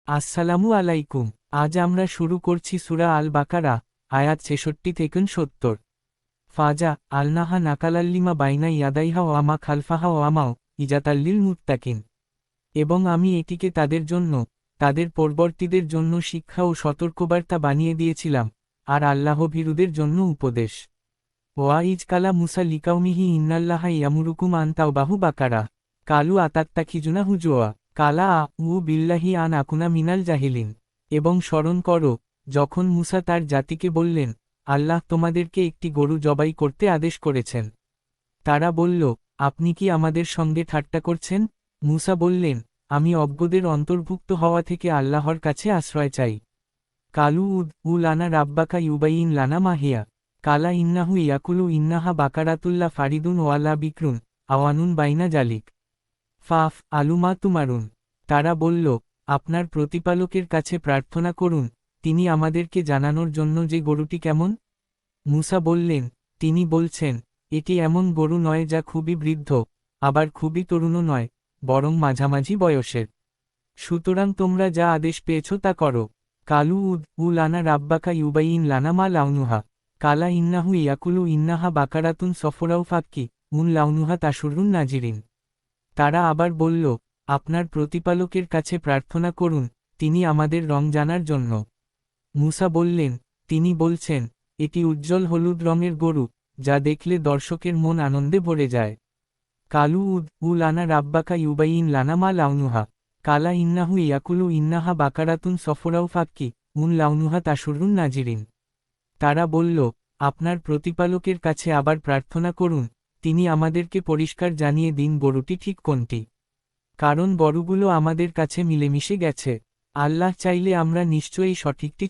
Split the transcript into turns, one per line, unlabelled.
আসসালামু আলাইকুম। আজ আমরা শুরু করছি সূরা আল বাকারা, আয়াত 66 থেকে 70। ফাজা আলনাহা নাকালাল্লিমা বাইনা ইয়াদাইহা ও আমা খালফাহা ও আমাও ইজাতাল্লিল মুত্তাকিন। এবং আমি এটিকে তাদের জন্য, তাদের পরবর্তীদের জন্য শিক্ষা ও সতর্কবার্তা বানিয়ে দিয়েছিলাম, আর আল্লাহভীরুদের জন্য উপদেশ। ওয়াইজ কালা মুসা লিকাউমিহি ইন্নাল্লাহা ইয়ামুরুকুম আন তাওবাহু বাকারা। কালু আতাত্তাখিজুনা হুজুয়া। কালা বিল্লাহি আন আকুনা মিনাল জাহিলিন। এবং স্মরণ করো, যখন মুসা তার জাতিকে বললেন, আল্লাহ তোমাদেরকে একটি গরু জবাই করতে আদেশ করেছেন। তারা বলল, আপনি কি আমাদের সঙ্গে ঠাট্টা করছেন? মুসা বললেন, আমি অজ্ঞদের অন্তর্ভুক্ত হওয়া থেকে আল্লাহর কাছে আশ্রয় চাই। কালু লানা রাব্বাকা ইউবাইন লানা মাহিয়া। কালা ইন্নাহু ইয়াকুলু ইন্নাহা বাকারাতুল্লা ফারিদুন ওয়ালা বিক্রুন আওয়ানুন বাইনা জালিক। ফাফ আলুমা তুমারুন। তারা বলল, আপনার প্রতিপালকের কাছে প্রার্থনা করুন, তিনি আমাদেরকে জানানোর জন্য যে গরুটি কেমন। মুসা বললেন, তিনি বলছেন, এটি এমন গরু নয় যা খুবই বৃদ্ধ, আবার খুবই তরুণও নয়, বরং মাঝামাঝি বয়সের। সুতরাং তোমরা যা আদেশ পেয়েছ তা করো। কালু লানা রাব্বাকা ইউবাইন লানা মা লাউনুহা। কালা ইন্নাহু ইয়াকুলু ইন্নাহা বাকারাতুন সফরাউ ফাক্কি লাউনুহা তাসুরুন নাজিরিন। তারা আবার বলল, আপনার প্রতিপালকের কাছে প্রার্থনা করুন, তিনি আমাদের রং জানার জন্য। মুসা বললেন, তিনি বলছেন, এটি উজ্জ্বল হলুদ রঙের গরু, যা দেখলে দর্শকের মন আনন্দে ভরে যায়। কালু লানা রাব্বাকা ইউবাইন লানা মা লাউনুহা। কালা ইন্নাহু ইয়াকুলু ইন্নাহা বাকারাতুন সফরাউ ফাক্কি লাউনুহা তাসুরুন নাজিরিন। তারা বলল, আপনার প্রতিপালকের কাছে আবার প্রার্থনা করুন, তিনি আমাদেরকে পরিষ্কার জানিয়ে দিন গরুটি ঠিক কোনটি। কারণ বড়গুলো আমাদের কাছে মিলেমিশে গেছে। আল্লাহ চাইলে আমরা নিশ্চয়ই সঠিকটি